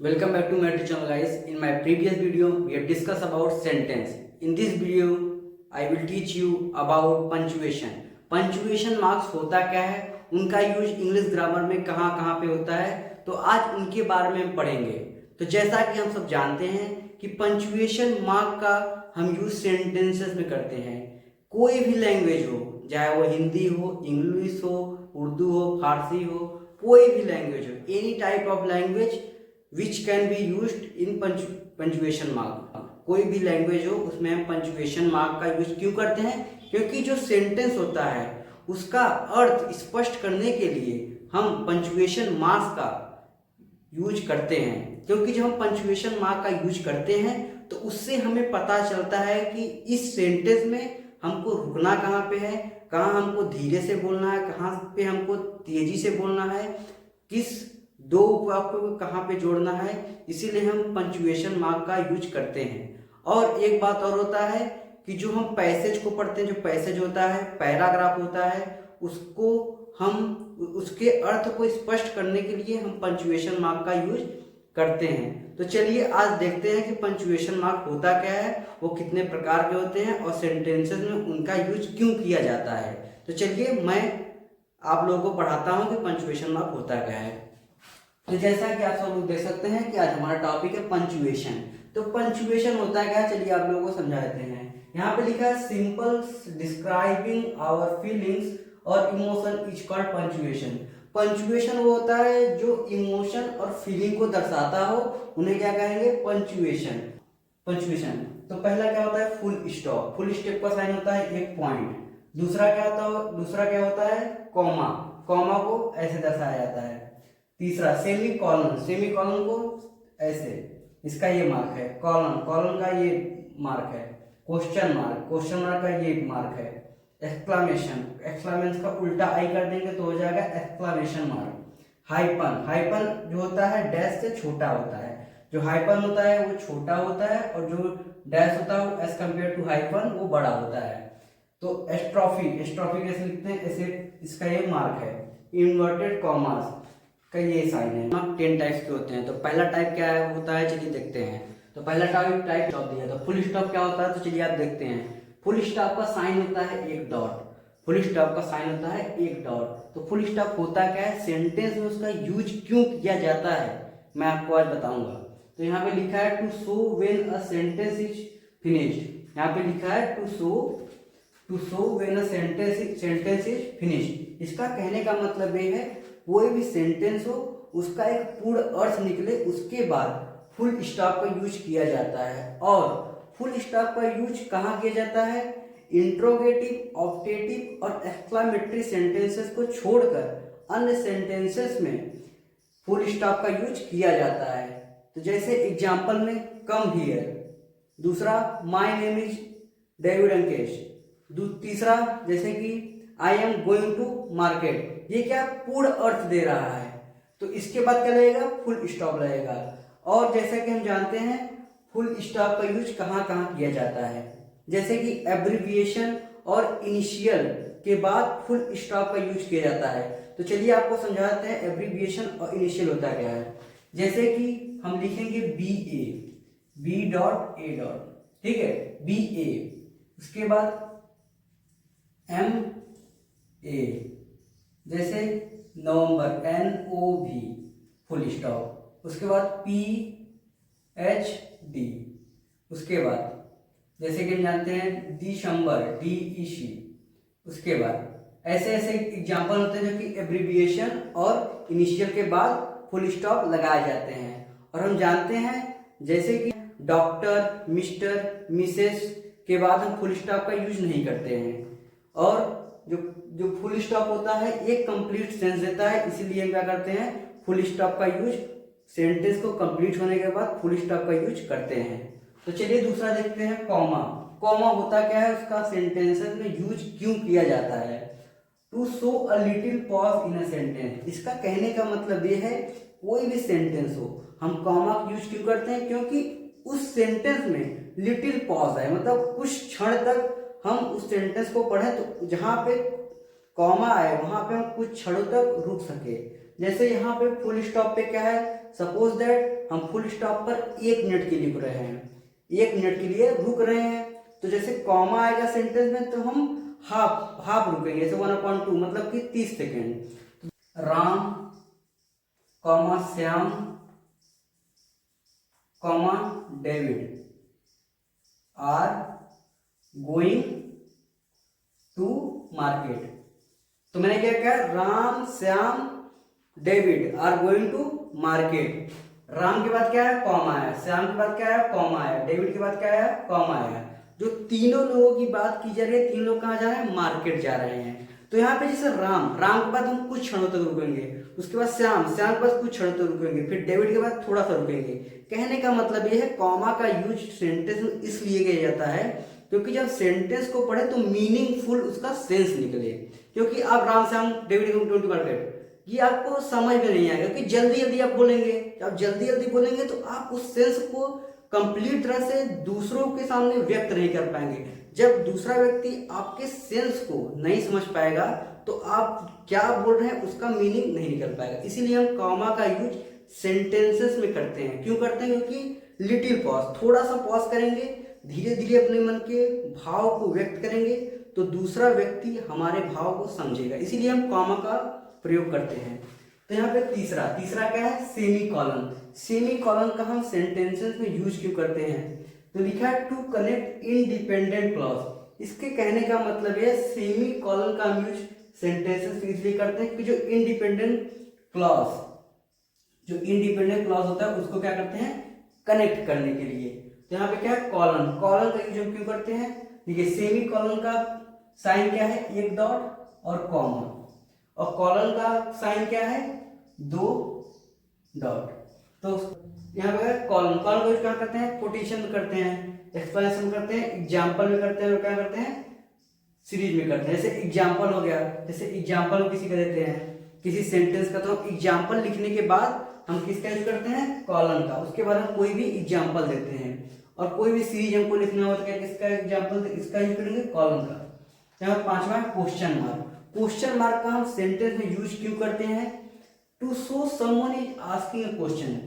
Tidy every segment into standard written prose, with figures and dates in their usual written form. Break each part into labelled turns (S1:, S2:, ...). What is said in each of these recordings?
S1: Welcome back to my YouTube channel, guys. In my previous video we have discussed about sentence. In this video I will teach you about punctuation. Punctuation marks होता क्या है, उनका use English grammar में कहाँ कहाँ पे होता है, तो आज उनके बारे में हम पढ़ेंगे। तो जैसा कि हम सब जानते हैं कि पंचुएशन मार्क का हम यूज सेंटेंसेस में करते हैं। कोई भी लैंग्वेज हो, चाहे वो हिंदी हो, इंग्लिश हो, उर्दू हो, फारसी हो, कोई भी लैंग्वेज हो, any type of language which can be used in punctuation mark. कोई भी लैंग्वेज हो उसमें हम पंचुएशन मार्क का यूज क्यों करते हैं? क्योंकि जो सेंटेंस होता है उसका अर्थ स्पष्ट करने के लिए हम पंचुएशन मार्क्स का यूज करते हैं। क्योंकि जब हम पंचुएशन मार्क का यूज करते हैं तो उससे हमें पता चलता है कि इस सेंटेंस में हमको रुकना कहाँ पे है, कहाँ हमको धीरे से बोलना है, कहाँ पे हमको तेजी से बोलना है, किस दो वाक्यों को कहाँ पे जोड़ना है। इसीलिए हम पंचुएशन मार्क का यूज करते हैं। और एक बात और होता है कि जो हम पैसेज को पढ़ते हैं, जो पैसेज होता है, पैराग्राफ होता है, उसको हम उसके अर्थ को स्पष्ट करने के लिए हम पंचुएशन मार्क का यूज करते हैं। तो चलिए आज देखते हैं कि पंचुएशन मार्क होता क्या है, वो कितने प्रकार के होते हैं और सेंटेंसेस में उनका यूज क्यों किया जाता है। तो चलिए मैं आप लोगों को पढ़ाता हूँ कि पंचुएशन मार्क होता क्या है। तो जैसा कि आप सब लोग देख सकते हैं कि आज हमारा टॉपिक है पंचुएशन। तो पंचुएशन होता क्या है, चलिए आप लोगों को समझा देते हैं। यहाँ पे लिखा है सिंपल डिस्क्राइबिंग आवर फीलिंग्स और emotion is called punctuation. Punctuation वो होता है जो इमोशन और फीलिंग को दर्शाता हो, उन्हें क्या कहेंगे? पंचुएशन। पंचुएशन तो पहला क्या होता है? Full stop. फुल स्टॉप का साइन होता है एक पॉइंट। दूसरा क्या होता है? कॉमा। कॉमा को ऐसे दर्शाया जाता है। तीसरा सेमी कॉलन। सेमी कॉलन को ऐसे, इसका ये मार्क है। कॉलन, कॉलन का ये मार्क है। क्वेश्चन मार्क, क्वेश्चन मार्क का ये मार्क है। एक्सक्लामेशन, एक्सक्लामेशन का उल्टा आई कर देंगे तो हो जाएगा एक्सक्लामेशन मार्क। हाइपन, हाइपन जो होता है डैश से छोटा होता है। जो हाइपन होता है वो छोटा होता है और जो डैश होता है वो एज कम्पेयर टू हाइपन वो बड़ा होता है। तो एस्ट्रॉफी, एस्ट्रॉफी कैसे लिखते हैं? ऐसे, इसका ये मार्क है। इन्वर्टेड कॉमास का ये साइन है। 10 टाइप्स के होते हैं। तो पहला टाइप क्या है होता है, चलिए देखते हैं। तो पहला टाइप स्टॉप दिया। तो फुल स्टॉप क्या होता है, तो चलिए आप देखते हैं। फुल स्टॉप का साइन होता है एक डॉट। फुल स्टॉप का साइन होता है एक डॉट। तो फुल स्टॉप होता क्या है, सेंटेंस में उसका यूज क्यों किया जाता है, मैं आपको आज बताऊंगा। तो यहाँ पे लिखा है to show when a sentence is finished. यहाँ पे लिखा है to show when a sentence is finished. इसका कहने का मतलब ये है कोई भी सेंटेंस हो उसका एक पूर्ण अर्थ निकले, उसके बाद फुल स्टॉप का यूज किया जाता है। और फुल स्टॉप का यूज कहाँ किया जाता है? इंट्रोगेटिव, ऑप्टेटिव और एक्सक्लामेटरी सेंटेंसेस को छोड़कर अन्य सेंटेंसेस में फुल स्टॉप का यूज किया जाता है। तो जैसे एग्जाम्पल में कम हियर। दूसरा my name is David Ankesh. तीसरा जैसे कि I am going to market. ये क्या पूर्ण अर्थ दे रहा है, तो इसके बाद क्या लगेगा? फुल स्टॉप लगेगा। और जैसा कि हम जानते हैं फुल स्टॉप का यूज कहाँ कहाँ किया जाता है, जैसे कि एब्रिविएशन और इनिशियल के बाद फुल स्टॉप का यूज किया जाता है। तो चलिए आपको समझाते हैं एब्रिविएशन और इनिशियल होता क्या है। जैसे कि हम लिखेंगे बी डॉट ए डॉट, ठीक है, बी ए, उसके बाद एम ए, जैसे नवंबर NOV फुल स्टॉप। उसके बाद PHD। उसके बाद जैसे कि हम जानते हैं दिसंबर DEC। उसके बाद ऐसे ऐसे एग्जाम्पल होते हैं जो कि एब्रिविएशन और इनिशियल के बाद फुल स्टॉप लगाए जाते हैं। और हम जानते हैं जैसे कि डॉक्टर, मिस्टर, मिसेस के बाद हम फुल स्टॉप का यूज नहीं करते हैं। और जो फुल स्टॉप होता है एक कंप्लीट सेंस देता है, इसीलिए हम क्या करते हैं? फुल स्टॉप का यूज सेंटेंस को कंप्लीट होने के बाद फुल स्टॉप का यूज करते हैं। तो चलिए दूसरा देखते हैं कॉमा। कॉमा होता क्या है, उसका सेंटेंसेस में यूज क्यों किया जाता है? To show a little pause in a sentence. इसका कहने का मतलब ये है कोई भी सेंटेंस हो हम कॉमा यूज क्यों करते हैं? क्योंकि उस सेंटेंस में लिटिल पॉज है, मतलब कुछ क्षण तक हम उस सेंटेंस को पढ़ें तो जहां पे कॉमा आए वहां पे हम कुछ क्षणों तक रुक सके। जैसे यहाँ पे फुल स्टॉप पे क्या है, सपोज दैट हम फुल स्टॉप पर 1 मिनट के लिए रुक रहे हैं, 1 मिनट के लिए रुक रहे हैं, तो जैसे कॉमा आएगा सेंटेंस में तो हम हाफ रुकेंगे, जैसे 1/2 मतलब कि 30 second. Ram comma Shyam comma David are going to market. तो मैंने क्या कहा, Ram Shyam David are going to market. Ram के बाद क्या है, कॉमा आया, श्याम के बाद क्या है, कॉमा आया, डेविड के बाद क्या आया, कॉमा आया। जो तीनों लोगों की बात की जा रही है, 3 लोग कहाँ जा रहे हैं, मार्केट जा रहे हैं। तो यहाँ पे जैसे राम के बाद हम कुछ क्षणों तक रुकेंगे, उसके बाद श्याम के बाद कुछ क्षणों तक रुकेंगे, फिर डेविड के बाद थोड़ा सा रुकेंगे। कहने का मतलब ये है, कॉमा का यूज सेंटेंस में इसलिए किया जाता है क्योंकि जब सेंटेंस को पढ़े तो मीनिंगफुल उसका सेंस निकले। क्योंकि आप Ram Shyam David going to market ये आपको समझ में नहीं आएगा, कि जल्दी जल्दी आप बोलेंगे, जब जल्दी जल्दी बोलेंगे तो आप उस सेंस को कंप्लीट तरह से दूसरों के सामने व्यक्त नहीं कर पाएंगे। जब दूसरा व्यक्ति आपके सेंस को नहीं समझ पाएगा तो आप क्या बोल रहे हैं उसका मीनिंग नहीं निकल पाएगा। इसीलिए हम कॉमा का यूज सेंटेंसेस में करते हैं। क्यों करते हैं, क्योंकि लिटिल पॉज, थोड़ा सा पॉज करेंगे, धीरे धीरे अपने मन के भाव को व्यक्त करेंगे तो दूसरा व्यक्ति हमारे भाव को समझेगा। इसीलिए हम कॉमा का प्रयोग करते हैं। तो यहाँ पे तीसरा क्या है, सेमी कॉलन। सेमी कॉलन का हम सेंटेंसेस में यूज क्यों करते हैं, तो लिखा है टू कनेक्ट इंडिपेंडेंट क्लॉज। इसके कहने का मतलब है सेमी कॉलन का यूज सेंटेंसेस में इसलिए करते हैं कि जो इंडिपेंडेंट क्लॉज होता है उसको क्या करते हैं, कनेक्ट करने के लिए। तो यहाँ पे क्या है, कॉलन का यूज हम क्यों करते हैं, देखिए सेमी कॉलन का साइन क्या है, 1 डॉट और कॉमा, और कॉलन का साइन क्या है, 2 डॉट। तो यहाँ पे कॉलन को यूज क्या करते हैं, कोटेशन में करते हैं, एक्सप्लेनेशन करते हैं, एग्जाम्पल में करते हैं, और क्या करते हैं, सीरीज में करते हैं। जैसे एग्जाम्पल हो गया, जैसे एग्जाम्पल किसी का देते हैं किसी सेंटेंस का, तो एग्जाम्पल लिखने के बाद हम किसका यूज करते हैं, कॉलन का। उसके बाद हम कोई भी एग्जाम्पल देते हैं, और कोई भी सीरीज हमको लिखना हो तो क्या किसका एग्जाम्पल, इसका यूज करेंगे, कॉलन का। यहाँ 5वां क्वेश्चन मार्क। क्वेश्चन मार्क का हम सेंटेंस में यूज क्यों करते हैं, to show someone is asking a question.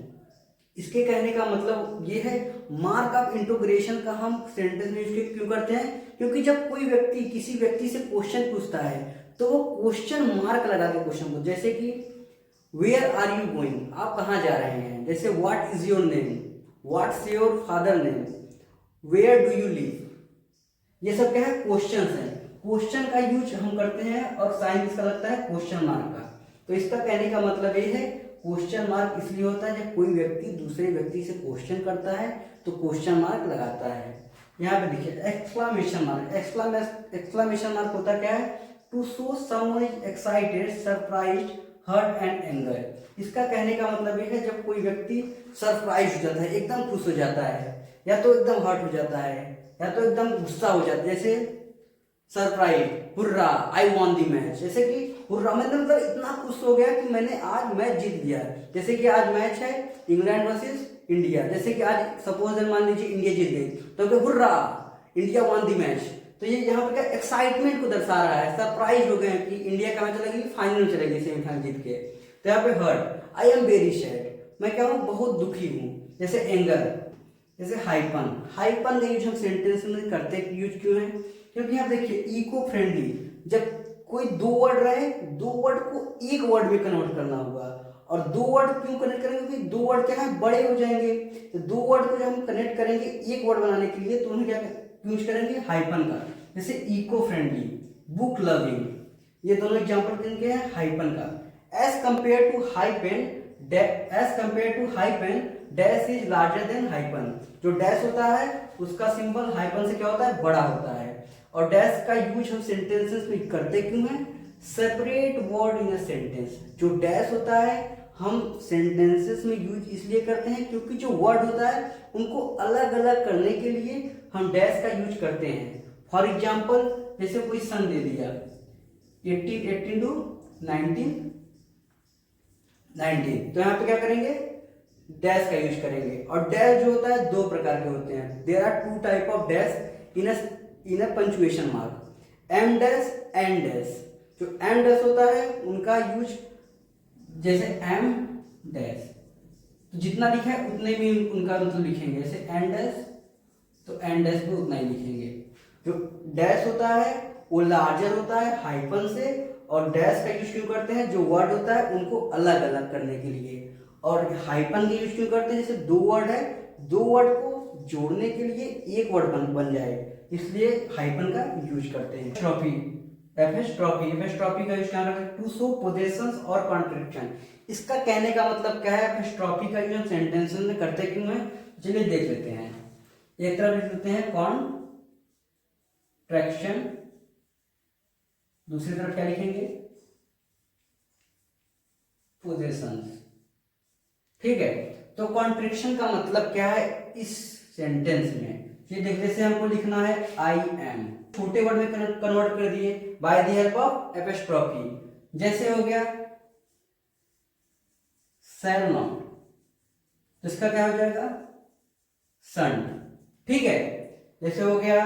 S1: इसके कहने का मतलब ये है, मार्क ऑफ इंटरोगेशन का हम सेंटेंस में यूज क्यों करते हैं, क्योंकि जब कोई व्यक्ति किसी व्यक्ति से क्वेश्चन पूछता है तो वो क्वेश्चन मार्क लगा के क्वेश्चन को, जैसे कि वेयर आर यू गोइंग, आप कहाँ जा रहे हैं, जैसे what is your name, what's your father name, where do you live, ये सब क्या है, क्वेश्चन है। क्वेश्चन का यूज हम करते हैं और साइन इसका लगता है क्वेश्चन मार्क का। तो इसका कहने का मतलब ये है, क्वेश्चन मार्क इसलिए होता है जब कोई व्यक्ति दूसरे व्यक्ति से क्वेश्चन करता है तो क्वेश्चन मार्क लगाता है। यहाँ पे देखिए एक्सक्लामेशन मार्क। एक्सक्लामेशन मार्क होता क्या है, to show someone is excited, surprised, hurt and anger. इसका कहने का मतलब ये है जब कोई व्यक्ति सरप्राइज हो जाता है, एकदम खुश हो जाता है, या तो एकदम हर्ट हो जाता है, या तो एकदम गुस्सा हो जाता है। जैसे surprise, hurrah, I won the match, जैसे कि हुर्रा मतलब इतना खुश हो गया कि मैंने आज मैच जीत लिया। जैसे कि आज मैच है इंग्लैंड वर्सेस इंडिया, जैसे कि आज सपोज मान लीजिए इंडिया जीत गई तो hurrah, India won the match. तो ये यहाँ पर क्या एक्साइटमेंट को दर्शा रहा है, सरप्राइज हो गए कि इंडिया कहाँ चलेगी, फाइनल में चलेगी, सेमीफाइनल जीत के। तो यहाँ पे hurt, I am very sad, मैं क्या हूँ, बहुत दुखी हूँ। जैसे एंगर, जैसे हाइपन का यूज हम सेंटेंस में करते यूज क्यों है, क्योंकि यहाँ देखिए इको फ्रेंडली, जब कोई 2 वर्ड रहे, 2 वर्ड को एक वर्ड में कन्वर्ट करना होगा। और 2 वर्ड क्यों कनेक्ट करेंगे, क्योंकि 2 वर्ड क्या है, बड़े हो जाएंगे। तो 2 वर्ड को जब हम कनेक्ट करेंगे एक वर्ड बनाने के लिए तो उन्हें क्या यूज करेंगे, हाइपन का। जैसे इको फ्रेंडली, बुक लविंग, ये दोनों एग्जाम्पल किनके हैं, हाइपन का। As compare to hyphen, dash is larger than hyphen. जो डैश होता है उसका सिंबल हाइपन से क्या होता है, बड़ा होता है। और डैश का यूज हम सेंटेंसेस में करते क्यों हैं, separate word in a sentence. जो डैश होता है हम सेंटेंसेस में यूज इसलिए करते हैं क्योंकि जो वर्ड होता है उनको अलग अलग करने के लिए हम डैश का यूज करते हैं। फॉर एग्जाम्पल जैसे कोई सन दे दिया 18 to 19, तो यहाँ पे क्या करेंगे, डैश का यूज करेंगे। और डैश जो होता है 2 प्रकार के होते हैं, there are 2 type of dash in a punctuation mark, em dash, en dash. जो एम डैश होता है उनका यूज जैसे एम डैश, तो जितना लिखा है उतने में उनका मतलब लिखेंगे। जैसे एन डैश, तो एन डैश पे उतना ही लिखेंगे। जो डैश होता है वो लार्जर होता है हाइफन से, और डैश का यूज क्यों करते हैं, जो वर्ड होता है उनको अलग अलग करने के लिए। और हाइफन का यूज क्यों करते हैं, जैसे दो वर्ड है, दो वर्ड को जोड़ने के लिए एक वर्ड बन जाए, इसलिए हाइफन का यूज करते हैं। ट्रॉफी, एफएस्ट्रॉफी, एफएस्ट्रॉफी का यूज क्या करते हैं, टू शो पोजेशंस और कॉन्ट्रडिक्शन। इसका कहने का मतलब क्या है, एफएस्ट्रॉफी का यूज हम सेंटेंसेस में करते क्यों है, चलिए देख लेते हैं। एक तरफ लिख लेते हैं कॉन्ट्रैक्शन, दूसरी तरफ क्या लिखेंगे, पोजेशंस। ठीक है, तो कॉन्ट्रैक्शन का मतलब क्या है इस सेंटेंस में, ये देखने से हमको लिखना है आई एम, छोटे वर्ड में कन्वर्ट कर दिए by the help of apostrophe. जैसे हो गया शैल नॉट, तो इसका क्या हो जाएगा, सन। ठीक है, जैसे हो गया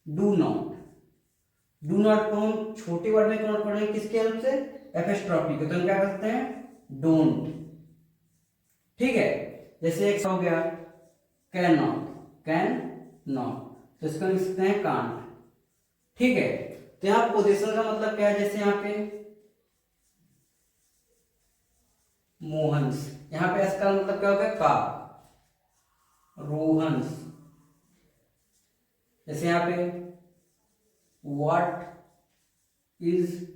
S1: डू नॉट, डू नॉट को हम छोटे वर्ड में कन्वर्ट करेंगे किसके हेल्प से, एपिस्ट्रोफी को, तो हम क्या करते हैं, डोंट। ठीक है, जैसे एक हो गया कैन नॉट, कैन नॉट, तो इसको लिख सकते हैं कांट। ठीक है, तो यहां पोजीशन का मतलब क्या है, जैसे यहां पे मोहन्स, यहां पे इसका मतलब क्या हो गया का, रोहन्स। जैसे यहां पे what is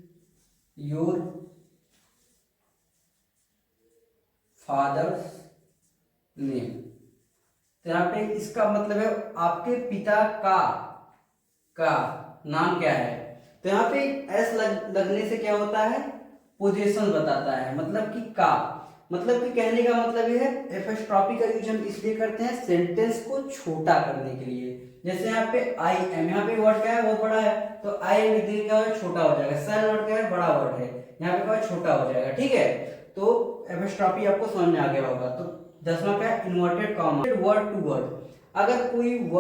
S1: your father's name, तो यहाँ पे इसका मतलब है आपके पिता का नाम क्या है। तो यहाँ पे एस लगने से क्या होता है, पोजीशन बताता है, मतलब कि का, मतलब कि कहने का मतलब ये है एपिस्ट्रोफी का यूज हम इसलिए करते हैं सेंटेंस को छोटा करने के लिए। जैसे यहाँ पे आई एम, यहाँ पे वर्ड क्या है, बहुत बड़ा है, तो आई एम लिख देंगे क्या होगा, छोटा हो जाएगा। सेल वर्ड क्या है, बड़ा वर्ड है, यहाँ पे क्या छोटा हो जाएगा। ठीक है, तो एपिस्ट्रोफी आपको समझ में आ गया होगा। तो 10वां क्या है, inverted comma, word to word. अगर कोई